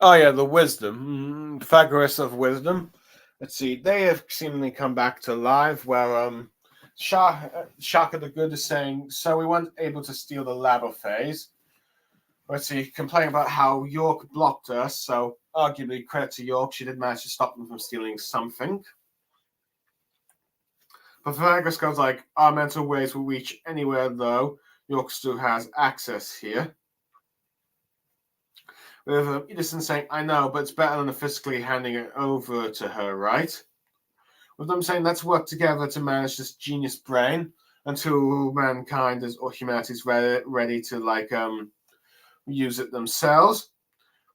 Oh yeah, the Wisdom, Pythagoras of Wisdom. Let's see. They have seemingly come back to life. Where Shaka the Good is saying, so we weren't able to steal the labo phase. Let's see. Complaining about how York blocked us. So arguably credit to York, she did manage to stop them from stealing something. But Pythagoras goes our mental waves will reach anywhere, though York still has access here. With Edison saying, I know, but it's better than physically handing it over to her, right? With them saying, let's work together to manage this genius brain until mankind or humanity is ready to use it themselves.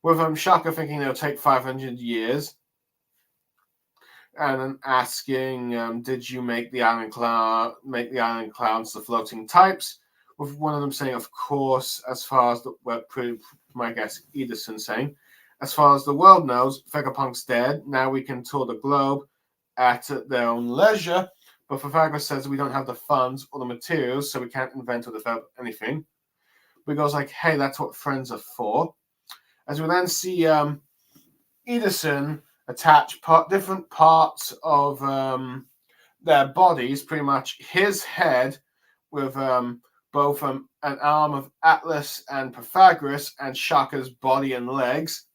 With Shaka thinking it'll take 500 years. And then asking, did you make the island clowns the floating types? With one of them saying, of course, as far as my guess, Edison saying, as far as the world knows, Vegapunk's dead. Now we can tour the globe at their own leisure. But Pythagoras says we don't have the funds or the materials, so we can't invent or develop anything. But he goes like, hey, that's what friends are for. As we then see Edison attach different parts of their bodies, pretty much his head with both an arm of Atlas and Pythagoras and Shaka's body and legs.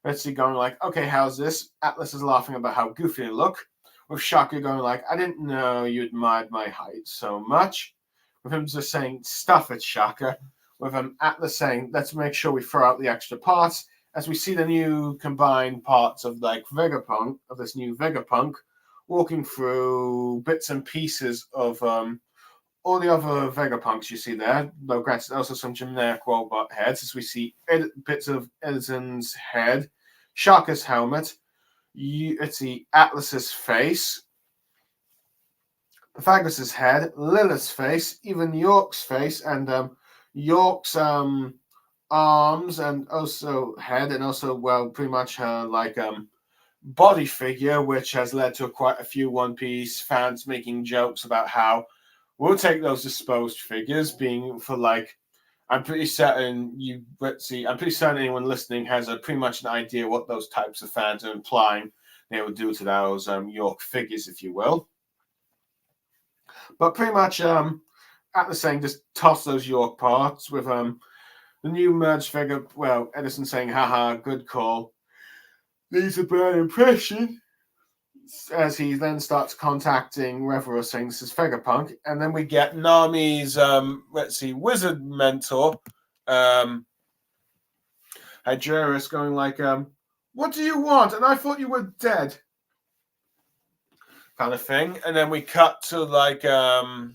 Let's see, going like, okay, how's this? Atlas is laughing about how goofy they look. With Shaka going like, I didn't know you admired my height so much. With him just saying, stuff it, Shaka. With Atlas saying, let's make sure we throw out the extra parts. As we see the new combined parts of like Vegapunk, of this new Vegapunk, walking through bits and pieces of all the other Vegapunks you see there. Though granted, also some generic robot heads, as we see bits of Edison's head, Shaka's helmet, let's see Atlas's face, Pythagoras' head, Lilith's face, even York's face, and York's arms, and also head, and also, well, pretty much her like body figure, which has led to quite a few One Piece fans making jokes about how we'll take those disposed figures, being for like, I'm pretty certain anyone listening has pretty much an idea what those types of fans are implying they will do to those York figures, if you will. But pretty much Atlas saying just toss those York parts with the new merged figure. Well, Edison saying, haha, good call. Leaves a bad impression. As he then starts contacting Reverie, saying this is Vegapunk, and then we get Nami's wizard mentor, Hygeris, going like, what do you want? And I thought you were dead. Kind of thing. And then we cut to like Kambata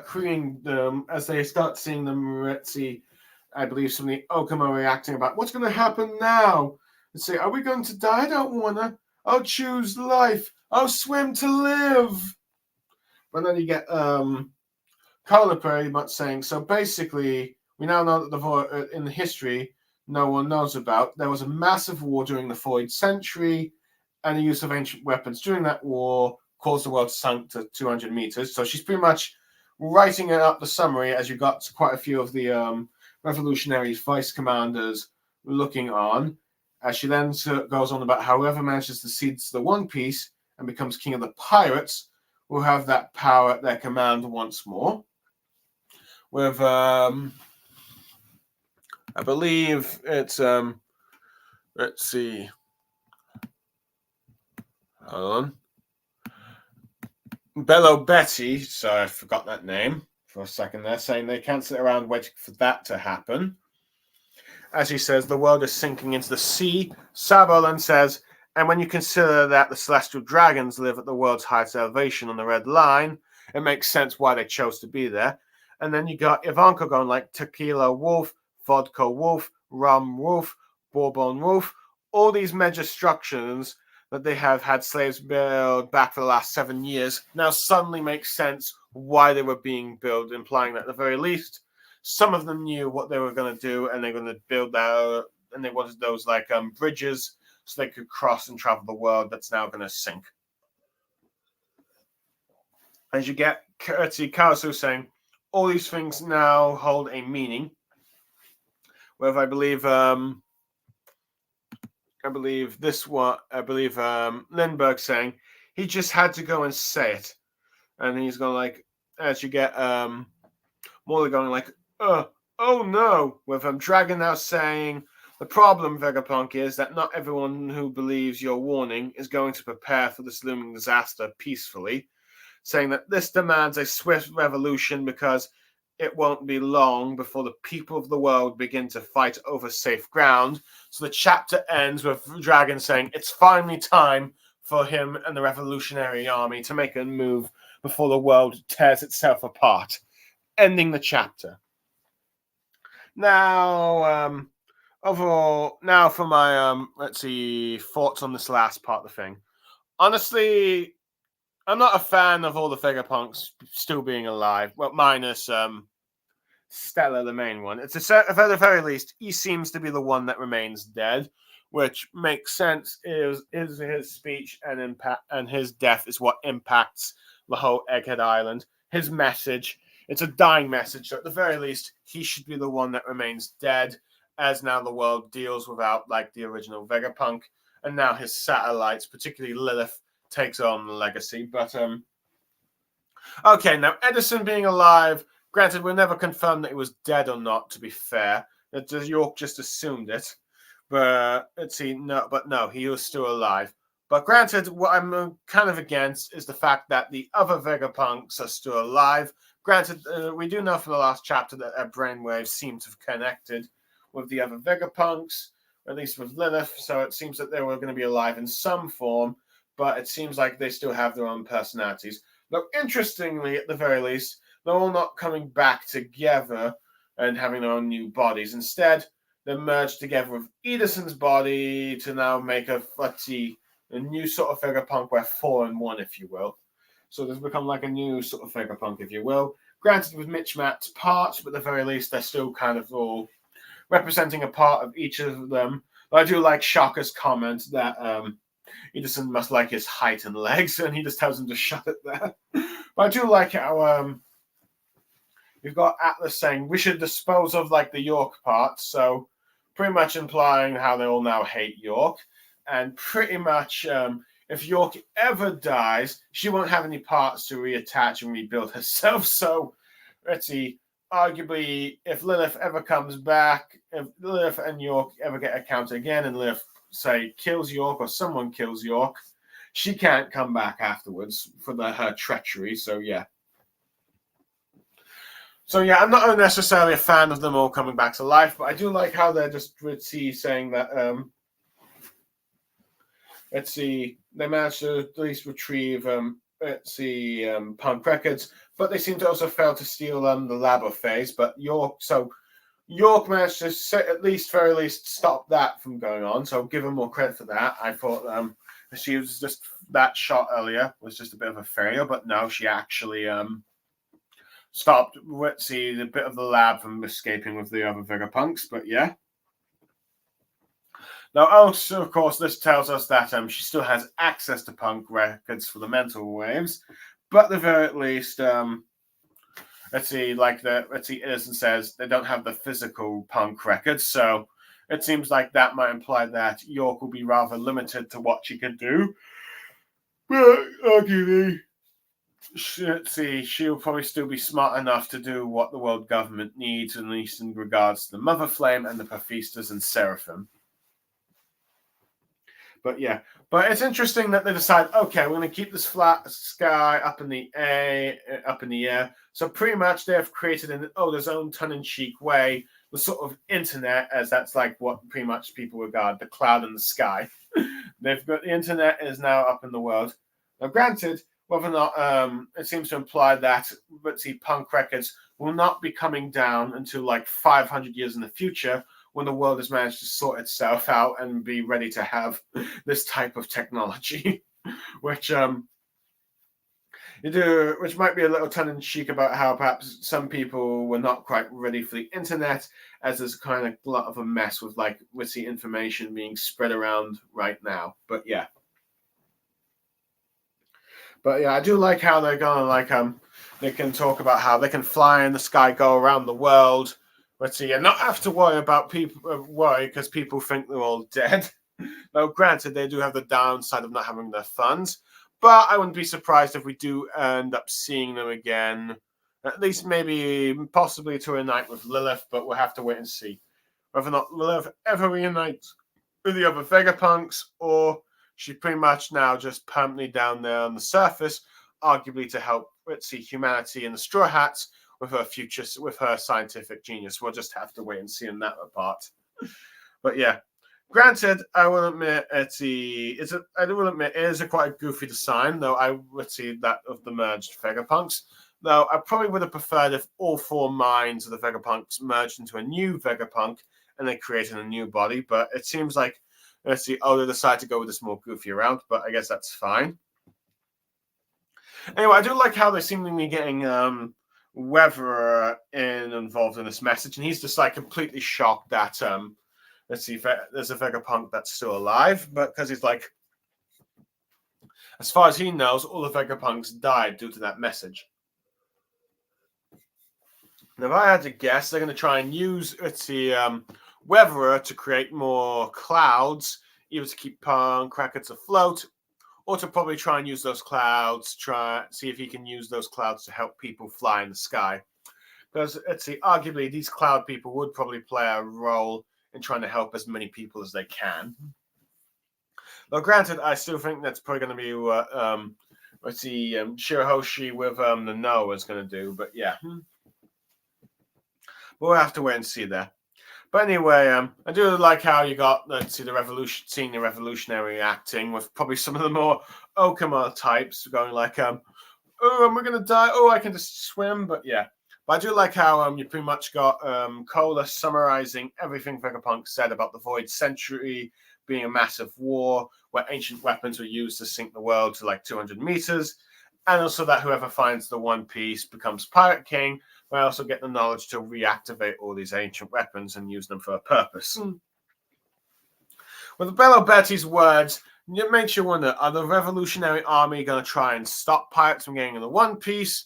creating them as they start seeing them, I believe some of the Okama reacting about what's going to happen now. And say, are we going to die? I don't want to. I'll choose life. I'll swim to live. But then you get Carla pretty much saying, so basically, we now know that in the history no one knows about, there was a massive war during the Void Century, and the use of ancient weapons during that war caused the world to sink to 200 meters. So she's pretty much writing it up the summary as you got quite a few of the revolutionary vice commanders looking on. As she then goes on about whoever manages to seize the One Piece and becomes king of the pirates will have that power at their command once more. With, I believe it's, let's see. Hold on. Bello Betty, sorry, I forgot that name for a second there, saying they can't sit around waiting for that to happen. As he says, the world is sinking into the sea. Sabo then says, and when you consider that the celestial dragons live at the world's highest elevation on the red line, it makes sense why they chose to be there. And then you got Ivanka going like Tequila Wolf, Vodka Wolf, Rum Wolf, Bourbon Wolf, all these major structures that they have had slaves build back for the last 7 years now suddenly makes sense why they were being built, implying that at the very least, some of them knew what they were going to do, and they're going to build that, and they wanted those like bridges so they could cross and travel the world that's now going to sink. As you get Karasu saying, all these things now hold a meaning. Where I believe Lindbergh saying he just had to go and say it, and he's going like, as you get Morley going like, oh no, with Dragon now saying the problem, Vegapunk, is that not everyone who believes your warning is going to prepare for this looming disaster peacefully, saying that this demands a swift revolution because it won't be long before the people of the world begin to fight over safe ground. So the chapter ends with Dragon saying it's finally time for him and the Revolutionary Army to make a move before the world tears itself apart, ending the chapter. Now, overall, now for my thoughts on this last part of the thing. Honestly, I'm not a fan of all the Vegapunks still being alive. Well, minus Stella, the main one. It's at the very least, he seems to be the one that remains dead, which makes sense. Is his speech and impact, and his death is what impacts the whole Egghead Island. His message. It's a dying message, so at the very least, he should be the one that remains dead, as now the world deals without like the original Vegapunk, and now his satellites, particularly Lilith, takes on the legacy. But okay, now Edison being alive, granted, we'll never confirm that he was dead or not, to be fair. York just assumed it. But let's see, no, he was still alive. But granted, what I'm kind of against is the fact that the other Vegapunks are still alive. Granted, we do know from the last chapter that their brainwaves seem to have connected with the other Vegapunks, at least with Lilith, so it seems that they were going to be alive in some form, but it seems like they still have their own personalities. Though, interestingly, at the very least, they're all not coming back together and having their own new bodies. Instead, they're merged together with Edison's body to now make a new sort of Vegapunk, where 4 in 1, if you will. So there's become like a new sort of Vegapunk, if you will. Granted, with Mitch-Matt's parts, but at the very least, they're still kind of all representing a part of each of them. But I do like Shaka's comment that Edison must like his height and legs, and he just tells him to shut it there. But I do like how you've got Atlas saying we should dispose of like the York part, so pretty much implying how they all now hate York, and pretty much if York ever dies, she won't have any parts to reattach and rebuild herself. So let's see. Arguably, if Lilith ever comes back, if Lilith and York ever get a counter again, and Lilith, say, kills York or someone kills York, she can't come back afterwards for her treachery. So, yeah. So, yeah, I'm not necessarily a fan of them all coming back to life, but I do like how they're just saying that, let's see, they managed to at least retrieve, Punk Records, but they seem to also fail to steal the Labo phase. But York managed to at least, very least, stop that from going on. So I'll give him more credit for that. I thought she was just that shot earlier was just a bit of a failure, but no, she actually stopped. Let's see, the bit of the lab from escaping with the other Vegapunks. But yeah. Now, also, of course, this tells us that she still has access to Punk Records for the mental waves, but at the very least, Edison says they don't have the physical Punk Records, so it seems like that might imply that York will be rather limited to what she can do. But arguably, she'll probably still be smart enough to do what the world government needs, at least in regards to the Mother Flame and the Paphistas and Seraphim. But yeah, but it's interesting that they decide, okay, we're going to keep this flat sky up in the air. So pretty much they've created in their own tongue-in-cheek way the sort of internet, as that's like what pretty much people regard the cloud in the sky. They've got the internet is now up in the world. Now, granted, whether or not it seems to imply that Punk Records will not be coming down until like 500 years in the future, when the world has managed to sort itself out and be ready to have this type of technology, which might be a little tongue-in-cheek about how perhaps some people were not quite ready for the internet, as there's kind of a lot of a mess with the information being spread around right now. But yeah. I do like how they're going they can talk about how they can fly in the sky, go around the world. Let's see, and not have to worry about because people think they're all dead. Now, granted, they do have the downside of not having their funds, but I wouldn't be surprised if we do end up seeing them again, at least maybe possibly to reunite with Lilith, but we'll have to wait and see whether or not Lilith ever reunites with the other Vegapunks, or she's pretty much now just permanently down there on the surface, arguably to help, humanity and the Straw Hats with her future, with her scientific genius. We'll just have to wait and see in that part. But yeah, granted, I will admit it is a quite a goofy design, though I would see that of the merged Vegapunks. Though I probably would have preferred if all 4 minds of the Vegapunks merged into a new Vegapunk and they created a new body. But it seems like they decide to go with this more goofy route, but I guess that's fine. Anyway, I do like how they're seemingly getting Weatherer involved in this message, and he's just like completely shocked that let's see if there's a Vegapunk that's still alive, but because he's like, as far as he knows, all the Vegapunks died due to that message. Now, if I had to guess, they're going to try and use, let's see, Weatherer to create more clouds, either to keep Crackers afloat, or to probably try and use those clouds, see if he can use those clouds to help people fly in the sky. Because, let's see, arguably, these cloud people would probably play a role in trying to help as many people as they can. Though, granted, I still think that's probably going to be what, let's see, Shirahoshi with the No is going to do, but yeah. We'll have to wait and see there. But anyway, I do like how you got, let's see, seeing the revolutionary acting with probably some of the more Okama types going like, oh, am I going to die? Oh, I can just swim. But yeah. But I do like how you pretty much got Cola summarizing everything Vegapunk said about the Void Century being a massive war where ancient weapons were used to sink the world to like 200 meters. And also that whoever finds the One Piece becomes Pirate King. But I also get the knowledge to reactivate all these ancient weapons and use them for a purpose. With Bello Betty's words, it makes you wonder, are the Revolutionary Army going to try and stop pirates from getting in the One Piece?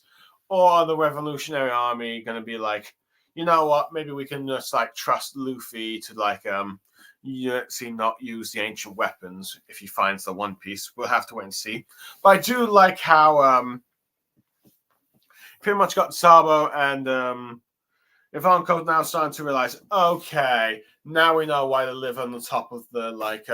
Or are the Revolutionary Army going to be like, you know what, maybe we can just like trust Luffy to like, not use the ancient weapons if he finds the One Piece. We'll have to wait and see. But I do like how pretty much got Sabo and Ivanko now starting to realize, okay, now we know why they live on the top of the like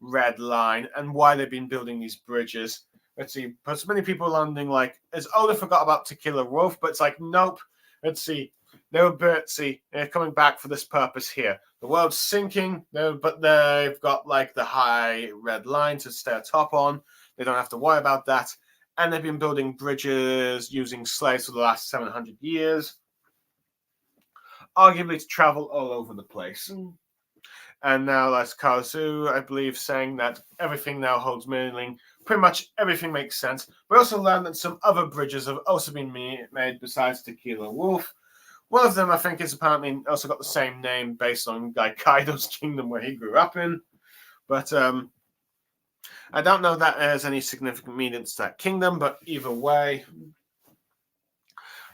red line and why they've been building these bridges. Let's see, but so many people landing like, they forgot about To Kill a Wolf, but it's like, nope. Let's see, they're coming back for this purpose here. The world's sinking, but they've got like the high red line to stay atop on. They don't have to worry about that. And they've been building bridges using slaves for the last 700 years, arguably to travel all over the place. And now that's Karasu, I believe, saying that everything now holds meaning. Pretty much everything makes sense. We also learned that some other bridges have also been made besides Tequila Wolf. One of them, I think, is apparently also got the same name based on like Kaido's kingdom where he grew up in. But I don't know that there's any significant meaning to that kingdom, but either way,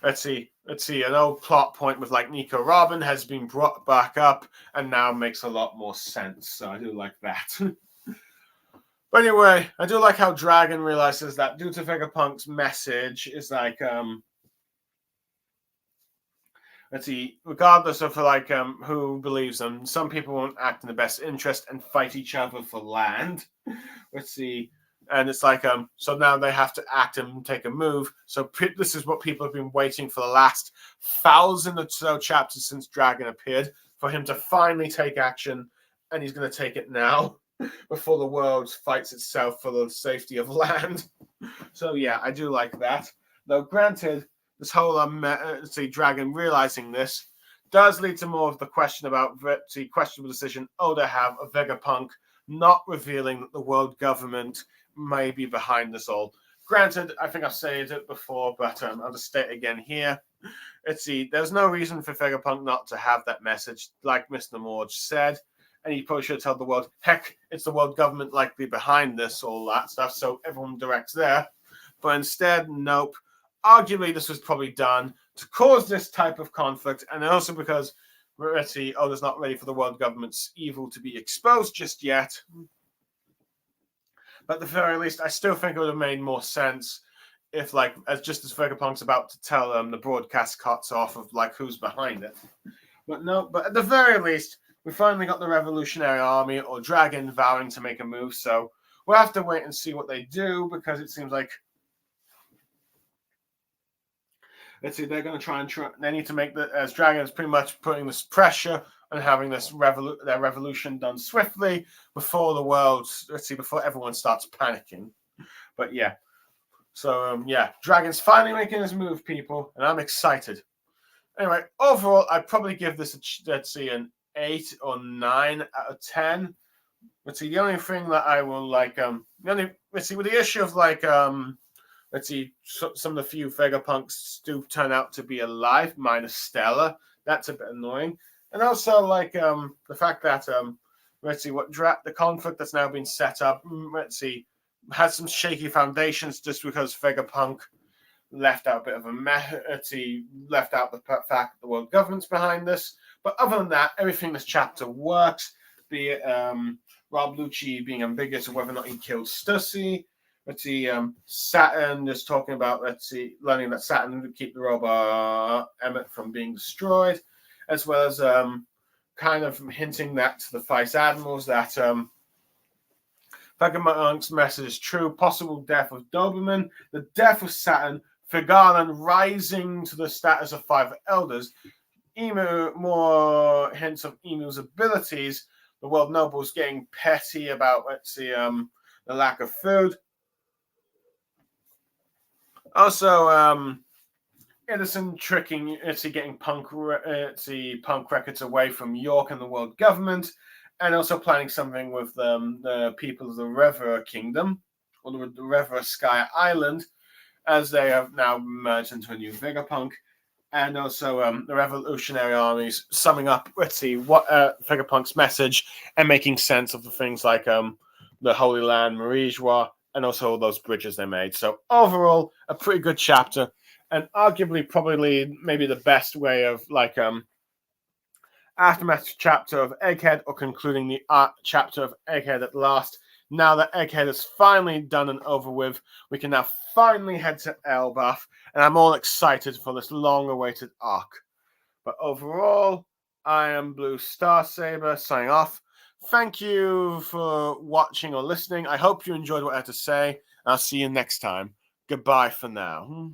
let's see. An old plot point with like Nico Robin has been brought back up and now makes a lot more sense. So I do like that. But anyway, I do like how Dragon realizes that due to Vegapunk's message is like, let's see, regardless of like who believes them, some people won't act in the best interest and fight each other for land. Let's see. And it's like, so now they have to act and take a move. So this is what people have been waiting for the last 1,000 or so chapters since Dragon appeared, for him to finally take action. And he's going to take it now before the world fights itself for the safety of land. So yeah, I do like that. Though granted, this whole Dragon realizing this does lead to more of the question about the questionable decision Oda have of Vegapunk not revealing that the world government may be behind this all. Granted, I think I've said it before, but I'll just state it again here. Let's see, there's no reason for Vegapunk not to have that message, like Mr. Morge said, and he probably should tell the world, heck, it's the world government likely behind this, all that stuff, so everyone directs there. But instead, nope. Arguably, this was probably done to cause this type of conflict, and also because, let's see, Oda's not ready for the world government's evil to be exposed just yet. But at the very least, I still think it would have made more sense if, like, as Vegapunk's about to tell them, the broadcast cuts off of, like, who's behind it. But no, but at the very least, we finally got the Revolutionary Army or Dragon vowing to make a move, so we'll have to wait and see what they do, because it seems like, let's see, they're going to try and they need to make as Dragon's pretty much putting this pressure and having this their revolution done swiftly before the world, before everyone starts panicking. But yeah, so Dragon's finally making his move, people, and I'm excited. Anyway, overall, I'd probably give this an 8 or 9 out of 10. Let's see, the only thing that I will like, with the issue of like, let's see, some of the few Vegapunks do turn out to be alive, minus Stella. That's a bit annoying. And also, like, the fact that, let's see, the conflict that's now been set up, let's see, has some shaky foundations just because Vegapunk left out a bit of a mess. He left out the fact that the world government's behind this. But other than that, everything in this chapter works. Be it Rob Lucci being ambiguous of whether or not he killed Stussy. Let's see, Saturn is talking about, let's see, learning that Saturn would keep the robot Emmett from being destroyed, as well as kind of hinting that to the Vice Admirals that Vegapunk's message is true. Possible death of Doberman, the death of Saturn, Figalan rising to the status of Five Elders, Emu, more hints of Emu's abilities, the world nobles getting petty about, let's see, the lack of food. Also, Edison tricking, getting punk records away from York and the world government, and also planning something with the people of the Rever Kingdom, or the Rever Sky Island, as they have now merged into a new Vegapunk. And also the revolutionary armies summing up, let's see, what Vegapunk's message and making sense of the things like the Holy Land, Marie-Joie, and also all those bridges they made. So overall, a pretty good chapter, and arguably probably maybe the best way of like aftermath chapter of Egghead, or concluding the chapter of Egghead at last. Now that Egghead is finally done and over with, we can now finally head to Elbaf, and I'm all excited for this long-awaited arc. But overall, I am Blue Star Saber signing off. Thank you for watching or listening. I hope you enjoyed what I had to say. I'll see you next time. Goodbye for now.